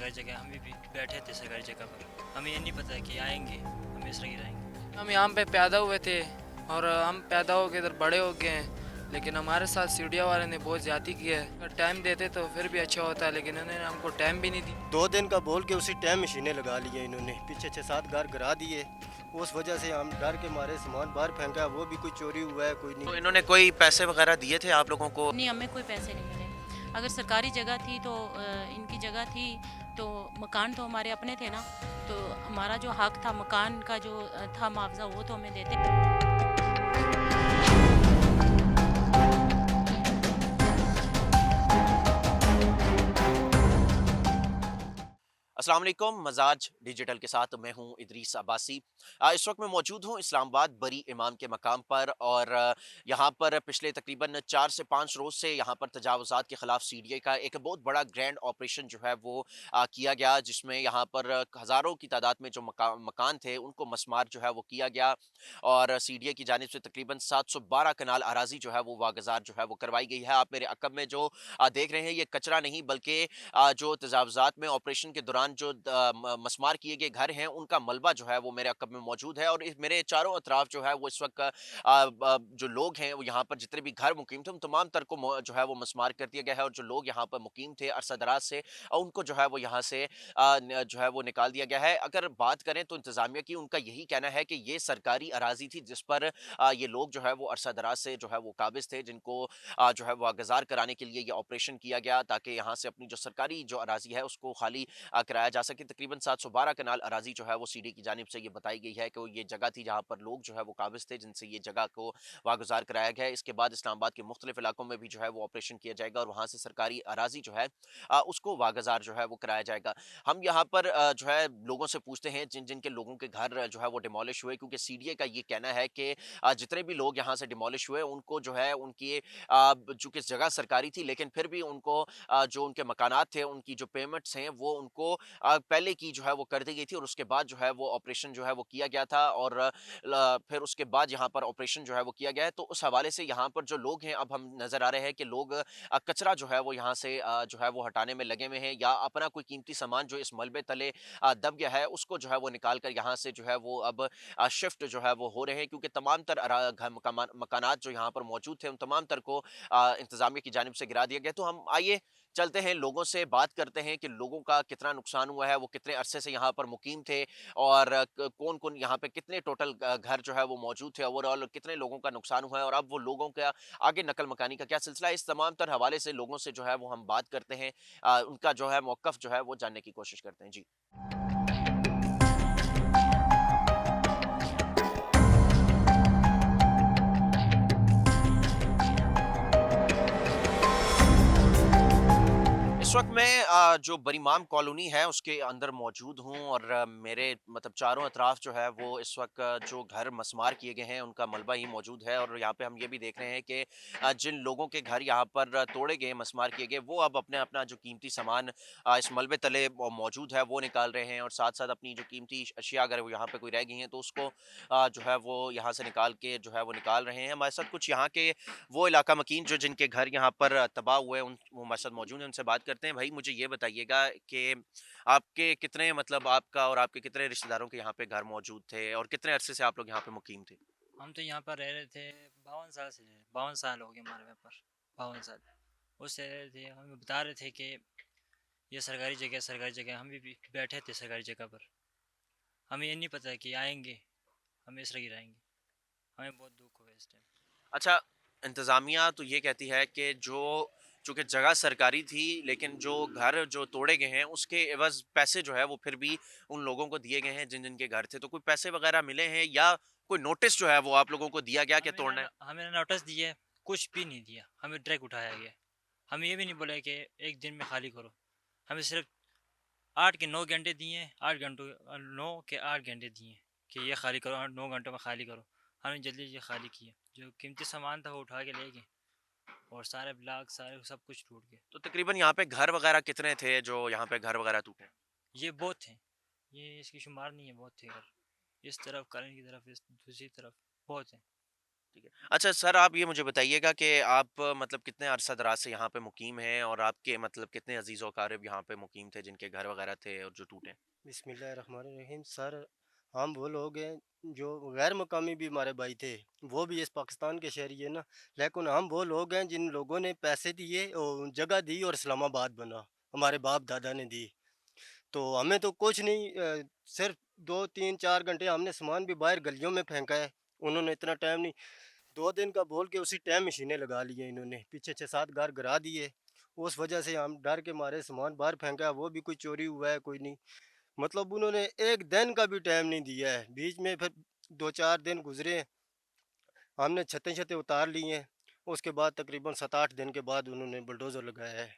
सरकारी जगह, हम भी बैठे थे सरकारी जगह पर। हमें ये नहीं पता कि आएंगे, हम इस तरह रहेंगे। हम यहाँ पे पैदा हुए थे और हम पैदा हो के इधर बड़े हो गए हैं, लेकिन हमारे साथ सीढ़िया वाले ने बहुत ज़्यादा किया है। अगर टाइम देते तो फिर भी अच्छा होता है, लेकिन उन्होंने हमको टाइम भी नहीं दी। 2 दिन का बोल के उसी टाइम मशीनें लगा ली हैं इन्होंने, पीछे 6-7 घर गिरा दिए। उस वजह से हम डर के मारे सामान बाहर फेंका, वो भी कोई चोरी हुआ है कोई तो नहीं। इन्होंने कोई पैसे वगैरह दिए थे आप लोगों को? नहीं, हमें कोई पैसे नहीं मिले। अगर सरकारी जगह थी तो इनकी जगह थी तो मकान तो हमारे अपने थे ना, तो हमारा जो हक था मकान का जो था मुआवजा वो तो हमें देते। अस्सलाम वालेकुम, मजाज डिजिटल के साथ मैं हूं इदरीस अब्बासी। इस वक्त मैं मौजूद हूं इस्लामाबाद बरी इमाम के मकाम पर और यहां पर पिछले तकरीबन 4 से 5 रोज से यहां पर तजावुज़ात के खिलाफ सीडीए का एक बहुत बड़ा ग्रैंड ऑपरेशन जो है वो किया गया, जिसमें यहां पर हज़ारों की तादाद में जो मकान थे उनको मसमार जो है वो किया गया और सीडीए की जानिब से तकरीबन 712 कनाल अराजी जो है वो वागजार जो है वो करवाई गई है। आप मेरे अकब में जो देख रहे हैं ये कचरा नहीं बल्कि जो तजावुज़ात में ऑपरेशन के दौरान जो मसमार किए गए घर हैं उनका मलबा जो है वो मेरे अकब में मौजूद है और मेरे चारों अतराफ जो है वो इस वक्त जो लोग हैं वो यहाँ पर जितने भी घर मुकीम थे उन तमाम तर को जो है वो मसमार कर दिया गया है और जो लोग यहाँ पर मुकीम थे अरसा दराज से उनको जो है वो यहाँ से जो है वो निकाल दिया गया है। अगर बात करें तो इंतजामिया की उनका यही कहना है कि ये सरकारी अराजी थी जिस पर ये लोग जो है वो अरसा दराज से जो है वो काबिज थे, जिनको जो है वो वागजार कराने के लिए ये ऑपरेशन किया गया ताकि यहाँ से अपनी जो सरकारी जो अराजी है उसको खाली कराया जा सके। तकरीबन 712 कनाल अराजी जो है वो सीडी की जानिब से ये बताई गई है कि वो ये जगह थी जहाँ पर लोग जो है वो काबिज थे जिनसे ये जगह को वागुजार कराया गया है। इसके बाद इस्लामाबाद के मुख्तलिफ इलाकों में भी जो है वो ऑपरेशन किया जाएगा और वहाँ से सरकारी अराजी जो है उसको वागुजार जो है वो कराया जाएगा। हम यहाँ पर जो है लोगों से पूछते हैं जिन जिन के लोगों के घर जो है वो डिमोलिश हुए, क्योंकि सीडीए का ये कहना है कि जितने भी लोग यहाँ से डिमोलिश हुए उनको जो है उनकी चूंकि जगह सरकारी थी लेकिन फिर भी उनको जो उनके मकानात थे उनकी जो पेमेंट्स हैं वो उनको पहले की जो है वो कर दी गई थी और उसके बाद जो है वो ऑपरेशन जो है वो किया गया था और फिर उसके बाद यहाँ पर ऑपरेशन जो है वो किया गया है। तो उस हवाले से यहाँ पर जो लोग हैं अब हम नजर आ रहे हैं कि लोग कचरा जो है वो यहाँ से जो है वो हटाने में लगे हुए हैं या अपना कोई कीमती सामान जो इस मलबे तले दब गया है उसको जो है वो निकाल कर यहाँ से जो है वो अब शिफ्ट जो है वो हो रहे हैं, क्योंकि तमाम तर मकानात जो यहाँ पर मौजूद थे उन तमाम तर को इंतजामिया की जानिब से गिरा दिया गया। तो हम आइए चलते हैं लोगों से बात करते हैं कि लोगों का कितना नुकसान हुआ है, वो कितने अरसे से यहाँ पर मुकीम थे और कौन कौन यहाँ पे कितने टोटल घर जो है वो मौजूद थे, ओवरऑल कितने लोगों का नुकसान हुआ है और अब वो लोगों का आगे नकल मकानी का क्या सिलसिला है। इस तमाम तर हवाले से लोगों से जो है वो हम बात करते हैं, उनका जो है मौकफ जो है वो जानने की कोशिश करते हैं। जी। इस वक्त मैं जो बरीमाम कॉलोनी है उसके अंदर मौजूद हूँ और मेरे मतलब चारों अतराफ जो है वो इस वक्त जो घर मसमार किए गए हैं उनका मलबा ही मौजूद है और यहाँ पे हम ये भी देख रहे हैं कि जिन लोगों के घर यहाँ पर तोड़े गए मसमार किए गए वो अब अपने अपना जो कीमती सामान इस मलबे तले मौजूद है वो निकाल रहे हैं और साथ साथ अपनी जो कीमती अशिया अगर वो यहाँ पे कोई रह गई हैं तो उसको जो है वो यहाँ से निकाल के जो है वो निकाल रहे हैं। हमारे साथ कुछ यहाँ के वो इलाका मकीन जो जिनके घर यहाँ पर तबाह हुए उन वो हमारे साथ मौजूद हैं, उनसे बात करते हैं। भाई मुझे ये बताइएगा कि आपके कितने मतलब आपका और आपके कितने रिश्तेदारों के यहाँ पे घर मौजूद थे और कितने अरसे से आप लोग यहाँ पे मुकीम थे? हम तो यहाँ पर रह रहे थे 52 साल से, 52 साल हो गए हमारे यहाँ पर, 52 साल उससे रह रहे थे। हमें बता रहे थे कि ये सरकारी जगह, सरकारी जगह, हम भी बैठे थे सरकारी जगह पर। हमें ये नहीं पता कि आएंगे, हम इस तरह रहेंगे। हमें बहुत दुख हुआ इस टाइम। अच्छा, इंतज़ामिया तो ये कहती है कि जो चूँकि जगह सरकारी थी लेकिन जो घर जो तोड़े गए हैं उसके एवज़ पैसे जो है वो फिर भी उन लोगों को दिए गए हैं जिन जिनके घर थे। तो कोई पैसे वग़ैरह मिले हैं या कोई नोटिस जो है वो आप लोगों को दिया गया कि तोड़ना है? हमें ना नोटिस दिया, कुछ भी नहीं दिया। हमें डायरेक्ट उठाया गया। हमें ये भी नहीं बोला कि एक दिन में खाली करो। हमें सिर्फ 8 के 9 घंटे दिए हैं, 8 घंटों 9 के 8 घंटे दिए हैं कि ये खाली करो, 9 घंटों में खाली करो। हमने जल्दी जल्दी खाली किया। जो कीमती सामान था वो उठा के ले गए और सारे ब्लाग सारे सब कुछ टूट गए। तो तकरीबन यहाँ पे घर वग़ैरह कितने थे जो यहाँ पे घर वग़ैरह टूटे? ये बहुत थे, ये इसकी शुमार नहीं है, बहुत थे घर। इस तरफ करण की तरफ, इस दूसरी तरफ बहुत हैं। ठीक है। अच्छा सर, आप ये मुझे बताइएगा कि आप मतलब कितने अरसा दराज से यहाँ पे मुकीम हैं और आपके मतलब कितने अजीज़ व अकारिब यहाँ पे मुकीम थे जिनके घर वगैरह थे और जो टूटे? बिस्मिल्लाहिर्रहमानिर्रहीम। सर, हम वो लोग हैं जो गैर मकामी भी हमारे भाई थे, वो भी इस पाकिस्तान के शहरी है ना, लेकिन हम वो लोग हैं जिन लोगों ने पैसे दिए और जगह दी और इस्लामाबाद बना, हमारे बाप दादा ने दी। तो हमें तो कुछ नहीं, सिर्फ 2 3 4 घंटे हमने सामान भी बाहर गलियों में फेंका है। उन्होंने इतना टाइम नहीं, 2 दिन का बोल के उसी टाइम मशीनें लगा ली हैं इन्होंने, पीछे 6 7 घर गिरा दिए। उस वजह से हम डर के मारे सामान बाहर फेंका है, वो भी कोई चोरी हुआ है कोई नहीं। मतलब उन्होंने एक दिन का भी टाइम नहीं दिया है। बीच में फिर 2 4 दिन गुजरे, हमने छतें छतें उतार ली हैं। उसके बाद तकरीबन 7 8 दिन के बाद उन्होंने बुलडोज़र लगाया है।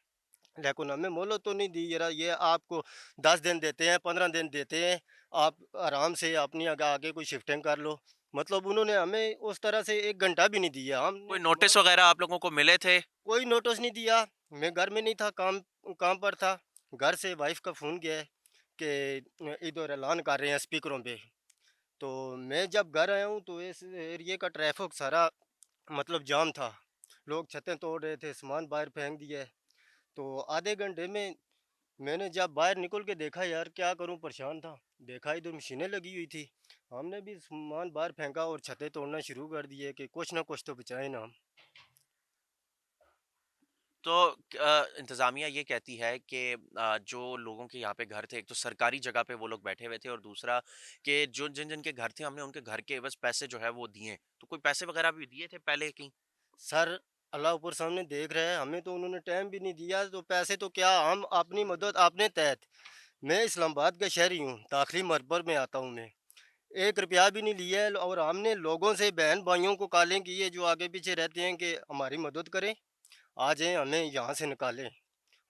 लेकिन हमें मोहलत तो नहीं दी, जरा ये आपको 10 दिन देते हैं, 15 दिन देते हैं, आप आराम से अपनी आगे आगे कोई शिफ्टिंग कर लो। मतलब उन्होंने हमें उस तरह से 1 घंटा भी नहीं दिया। हमने कोई सामान, नोटिस वगैरह आप लोगों को मिले थे? कोई नोटिस नहीं दिया। मैं घर में नहीं था, काम काम पर था। घर से वाइफ का फ़ोन गया है कि इधर ऐलान कर रहे हैं स्पीकरों पे। तो मैं जब घर आया हूँ तो इस एरिए का ट्रैफिक सारा मतलब जाम था। लोग छतें तोड़ रहे थे, सामान बाहर फेंक दिया है। तो आधे घंटे में मैंने जब बाहर निकल के देखा, यार क्या करूं, परेशान था। देखा इधर मशीनें लगी हुई थी। हमने भी सामान बाहर फेंका और छतें तोड़ना शुरू कर दिए कि कुछ ना कुछ तो बचाए ना हम। तो इंतज़ामिया ये कहती है कि जो लोगों के यहाँ पे घर थे, एक तो सरकारी जगह पे वो लोग बैठे हुए थे और दूसरा कि जो जिन-जिन के घर थे हमने उनके घर के एवज़ पैसे जो है वो दिए। तो कोई पैसे वगैरह भी दिए थे पहले कहीं? सर, अल्लाह ऊपर सामने देख रहा है, हमें तो उन्होंने टाइम भी नहीं दिया, तो पैसे तो क्या, हम अपनी मदद अपने तहत। मैं इस्लामाबाद का शहरी हूँ, दाखिली मरबर में आता हूँ मैं। 1 रुपया भी नहीं लिया है और हमने लोगों से, बहन भाइयों को कॉलें की है जो आगे पीछे रहते हैं कि हमारी मदद करें, आ जाएँ हमें यहाँ से निकालें।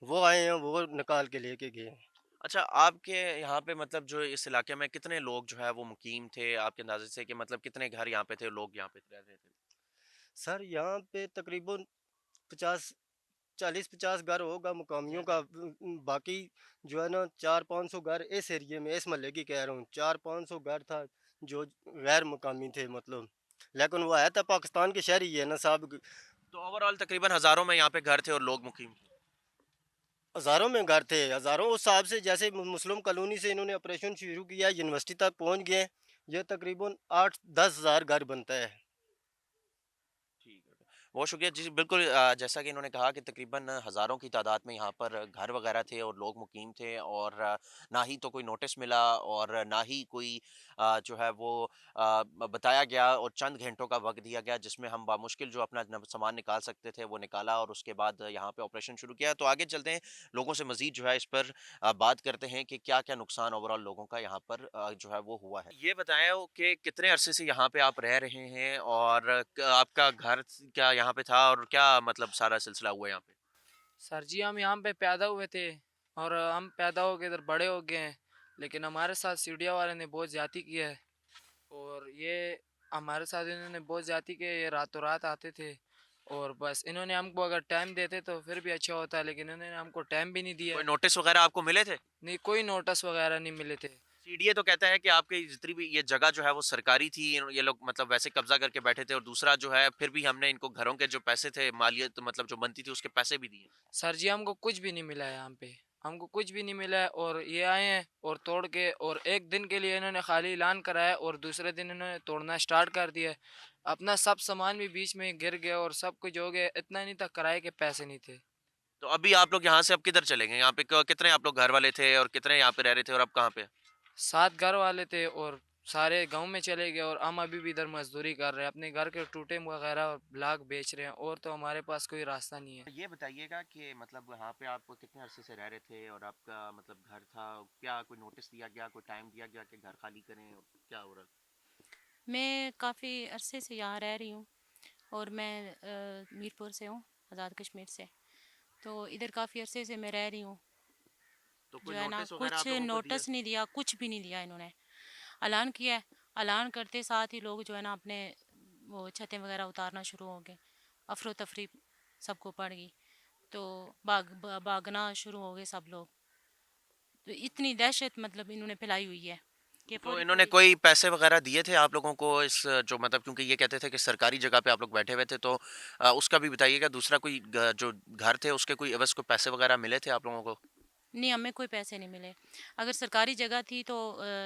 वो आए हैं, वो निकाल के लेके गए हैं। अच्छा, आपके यहाँ पे मतलब जो इस इलाके में कितने लोग जो है वो मुकीम थे आपके अंदाज़े से कि मतलब कितने घर यहाँ पे थे, लोग यहाँ पे रह रहे थे? सर, यहाँ पे तकरीबन 50 40 50 घर होगा मुकामियों का। बाकी जो है ना, 4 5 सौ घर इस एरिए में, इस महल्ले की कह रहा हूँ, 4 5 सौ घर था जो गैर मुकामी थे मतलब। लेकिन वो है तो पाकिस्तान के शहरी ही है ना साहब। तो ओवरऑल तकरीबन हज़ारों में यहाँ पे घर थे और लोग मुकीम थे। हज़ारों में घर थे, हज़ारों उस हिसाब से, जैसे मुस्लिम कॉलोनी से इन्होंने ऑपरेशन शुरू किया, यूनिवर्सिटी तक पहुँच गए। ये तकरीबन 8 10 हज़ार घर बनता है। ठीक है। बहुत शुक्रिया जी, बिल्कुल जैसा कि इन्होंने कहा कि तकरीबन हज़ारों की तादाद में यहाँ पर घर वगैरह थे और लोग मुकीम थे और ना ही तो कोई नोटिस मिला और ना ही कोई जो है वो बताया गया और चंद घंटों का वक्त दिया गया जिसमें हम बामुश्किल जो अपना सामान निकाल सकते थे वो निकाला और उसके बाद यहाँ पे ऑपरेशन शुरू किया। तो आगे चलते हैं, लोगों से मज़ीद जो है इस पर बात करते हैं कि क्या-क्या नुकसान ओवरऑल लोगों का यहाँ पर जो है वो हुआ है। ये बताएँ हो कि कितने अरसे से यहाँ पे आप रह रहे हैं और आपका घर क्या यहाँ पे था और क्या मतलब सारा सिलसिला हुआ यहाँ पे? सर जी, हम यहाँ पे पैदा हुए थे और हम पैदा होके इधर बड़े हो गए हैं, लेकिन हमारे साथ सीढ़िया वाले ने बहुत ज़्यादती किया है। और ये हमारे साथ इन्होंने बहुत ज़्यादती की है, ये रातों रात आते थे और बस इन्होंने हमको अगर टाइम देते तो फिर भी अच्छा होता, लेकिन इन्होंने हमको टाइम भी नहीं दिया कोई है। नोटिस वगैरह आपको मिले थे? नहीं, कोई नोटिस वगैरह नहीं मिले थे। सीडीए तो कहता है कि आपकी जितनी भी ये जगह जो है वो सरकारी थी, ये लोग मतलब वैसे कब्जा करके बैठे थे और दूसरा जो है फिर भी हमने इनको घरों के जो पैसे थे, मालियत मतलब जो बनती थी उसके पैसे भी दिए। सर जी, हमको कुछ भी नहीं मिला है यहाँ पे, हमको कुछ भी नहीं मिला है और ये आए हैं और तोड़ के, और एक दिन के लिए इन्होंने खाली ऐलान कराया और दूसरे दिन इन्होंने तोड़ना स्टार्ट कर दिया है। अपना सब सामान भी बीच में गिर गया और सब कुछ हो गया, इतना नहीं था, किराए के पैसे नहीं थे। तो अभी आप लोग यहाँ से अब किधर चलेंगे? यहाँ पे कितने आप लोग घर वाले थे और कितने यहाँ पे रह रहे थे और अब कहाँ पे? 7 घर वाले थे और सारे गांव में चले गए और हम अभी भी इधर मजदूरी कर रहे हैं, अपने घर के टूटे वगैरह ब्लॉक बेच रहे हैं, और तो हमारे पास कोई रास्ता नहीं है। ये बताइएगा कि मतलब यहाँ पे आप कितने अरसे से रह रहे थे और आपका मतलब घर था, क्या कोई नोटिस दिया गया, कोई टाइम दिया गया कि घर खाली करें और क्या हो रहा? मैं काफ़ी अरसे से यहाँ रह रही हूँ और मैं मीरपुर से हूँ, आज़ाद कश्मीर से। तो इधर काफ़ी अरसे से मैं रह रही हूँ। तो कोई जो है ना, नोटिस वगैरह कुछ आप लोगों को दिया? नोटिस नहीं दिया, कुछ भी नहीं दिया इन्होंने। ऐलान किया है, ऐलान करते साथ ही लोग जो है ना अपने वो छतें वगैरह उतारना शुरू हो गए। अफरो तफरी सबको पड़ गई, तो भागना शुरू हो गए सब लोग। तो इतनी दहशत मतलब इन्होंने फैलाई हुई है कि तो पूरी इन्होंने पूरी कोई पैसे वगैरह दिए थे आप लोगों को इस जो मतलब क्योंकि ये कहते थे कि सरकारी जगह पे आप लोग बैठे हुए थे तो उसका भी बताइएगा दूसरा कोई जो घर थे उसके कोई एवज को पैसे वगैरह मिले थे आप लोगों को? नहीं, हमें कोई पैसे नहीं मिले। अगर सरकारी जगह थी तो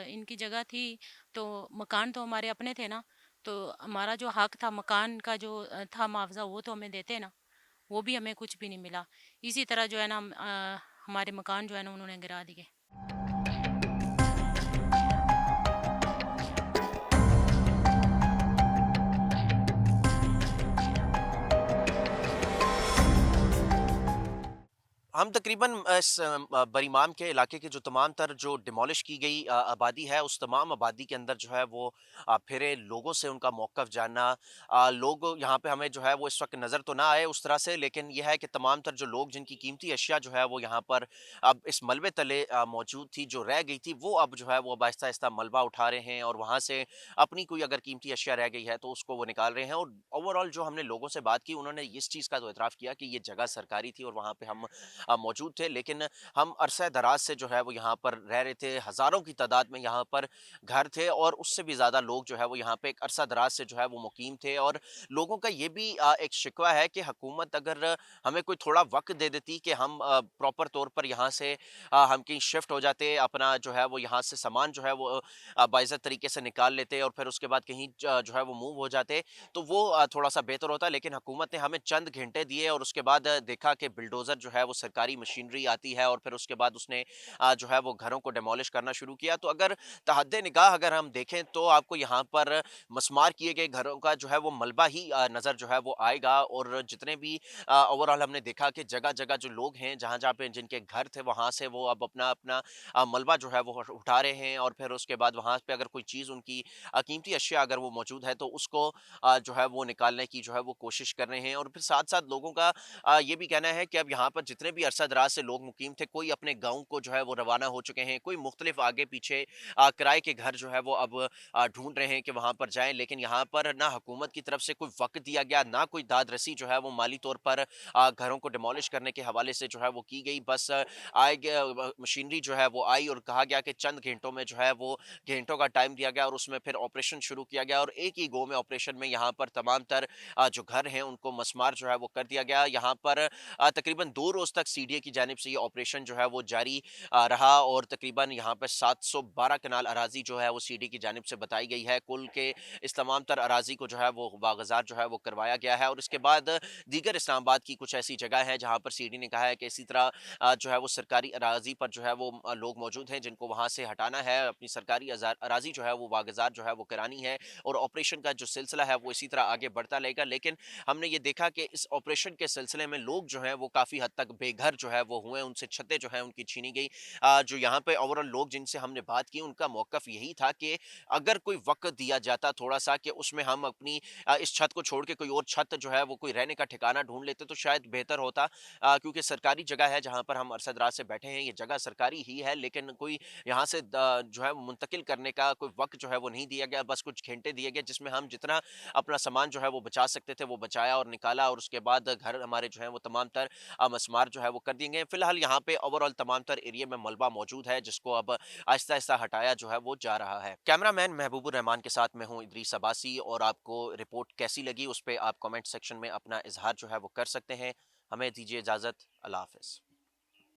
इनकी जगह थी तो मकान तो हमारे अपने थे ना, तो हमारा जो हक था मकान का जो था मुआवजा वो तो हमें देते ना, वो भी हमें कुछ भी नहीं मिला। इसी तरह जो है ना हमारे मकान जो है ना उन्होंने गिरा दिए। हम तकरीबन इस बरीमाम के इलाके के जो तमाम तर जो डिमोलिश की गई आबादी है उस तमाम आबादी के अंदर जो है वो फिरे लोगों से उनका मौक़िफ़ जानना। लोग यहाँ पे हमें जो है वो इस वक्त नज़र तो ना आए उस तरह से, लेकिन यह है कि तमाम तर जो लोग जिनकी कीमती अशिया जो है वो यहाँ पर अब इस मलबे तले मौजूद थी, जो रह गई थी वो अब जो है वो अब आहिस्ता आहिस्ता मलबा उठा रहे हैं और वहाँ से अपनी कोई अगर कीमती अशिया रह गई है तो उसको वो निकाल रहे हैं। और ओवरऑल जो हमने लोगों से बात की उन्होंने इस चीज़ का तो एतराफ़ किया कि ये जगह सरकारी थी और वहाँ पे हम मौजूद थे, लेकिन हम अरसा दराज से जो है वो यहाँ पर रह रहे थे। हज़ारों की तादाद में यहाँ पर घर थे और उससे भी ज़्यादा लोग जो है वो यहाँ पे एक अरसा दराज से जो है वो मुकीम थे। और लोगों का ये भी एक शिकवा है कि हुकूमत अगर हमें कोई थोड़ा वक्त दे देती कि हम प्रॉपर तौर पर यहाँ से हम कहीं शिफ्ट हो जाते, अपना जो है वो यहाँ से सामान जो है वो बाइज़्ज़त तरीके से निकाल लेते और फिर उसके बाद कहीं जो है वो मूव हो जाते, तो वो थोड़ा सा बेहतर होता। लेकिन हुकूमत ने हमें चंद घंटे दिए और उसके बाद देखा कि बिल्डोज़र जो है वो सरकारी मशीनरी आती है और फिर उसके बाद उसने जो है वो घरों को डिमोलिश करना शुरू किया। तो अगर तहद्दे निगाह अगर हम देखें तो आपको यहाँ पर मस्मार किए गए घरों का जो है वो मलबा ही नज़र जो है वो आएगा। और जितने भी ओवरऑल हमने देखा कि जगह-जगह जो लोग हैं जहाँ-जहाँ पे जिनके घर थे वहाँ से वो अब अपना-अपना मलबा जो है वो उठा रहे हैं और फिर उसके बाद वहाँ पे अगर कोई चीज़ उनकी कीमती अशिया अगर वो मौजूद है तो उसको जो है वो निकालने की जो है वो कोशिश कर रहे हैं। और फिर साथ-साथ लोगों का ये भी कहना है कि अब यहाँ पर जितने भी अरसा-दराज से लोग मुकीम थे, कोई अपने गाँव को जो है वो रवाना हो चुके हैं, कोई मुख्तलिफ आगे-पीछे किराए के घर जो है वो अब ढूँढ रहे हैं कि वहाँ पर जाएँ। लेकिन यहाँ पर ना हुकूमत की तरफ से कोई वक़्त दिया गया, ना कोई दाद-रसी जो है वो माली तौर पर घरों को डिमोलिश करने के हवाले से जो है वो की गई। बस मशीनरी जो है वो आई और कहा गया कि चंद घंटों में जो है वो घंटों का टाइम दिया गया और उसमें फिर ऑपरेशन शुरू किया गया और एक ही गो में ऑपरेशन में यहाँ पर तमाम तर जो घर हैं उनको मस्मार जो है वो कर दिया गया। यहाँ पर तकरीबन 2 रोज़ तक सीडीए की जानिब से ये ऑपरेशन जो है वो जारी रहा और तकरीबन यहाँ पर 712 कनाल अराज़ी जो है वो सीडीए की जानिब से बताई गई है। कुल के इस तमाम तर अराज़ी को जो है वो वागज़ार जो है वो करवाया गया है। और इसके बाद दीगर इस्लामाबाद की कुछ ऐसी जगह है जहाँ पर सीडी ने कहा है कि इसी तरह जो है वो सरकारी अराज़ी पर जो है वो लोग मौजूद हैं जिनको वहाँ से हटाना है, अपनी सरकारी अराज़ी जो है वो वागज़ार जो है वो करानी है और ऑपरेशन का जो सिलसिला है वो इसी तरह आगे बढ़ता रहेगा। लेकिन हमने ये देखा कि इस ऑपरेशन के सिलसिले में लोग जो हैं वो काफ़ी हद तक बेघर जो है वो हुए, उनसे छतें जो हैं उनकी छीनी गई। जो यहाँ पे ओवरऑल लोग जिनसे हमने बात की उनका मौक़िफ़ यही था कि अगर कोई वक़्त दिया जाता थोड़ा-सा कि उसमें हम अपनी इस छत को छोड़ के कोई और छत जो है वो कोई रहने का ठिकाना ढूँढ लेते तो शायद बेहतर होता। क्योंकि सरकारी जगह है जहाँ पर हम अरसद-दराज से बैठे हैं, ये जगह सरकारी ही है लेकिन कोई यहाँ से जो है मुंतकिल करने का कोई वक़्त जो है वो नहीं दिया गया, बस कुछ घंटे दिए गए जिसमें हम जितना अपना सामान जो है वो बचा सकते थे वो बचाया और निकाला और उसके बाद घर हमारे जो हैं वो तमाम तर मस्मार जो है वो कर दिए गए। फिलहाल यहाँ पे ओवरऑल तमाम तर एरिया में मलबा मौजूद है जिसको अब आहिस्ता-आहिस्ता हटाया जो है वो जा रहा है। कैमरामैन महबूबुर रहमान के साथ मैं हूँ इदरीस अब्बासी और आपको रिपोर्ट कैसी लगी उस पे आप कमेंट सेक्शन में अपना इज़हार जो है वो कर सकते हैं। हमें दीजिए इजाज़त। अल्लाह हाफ़िज़।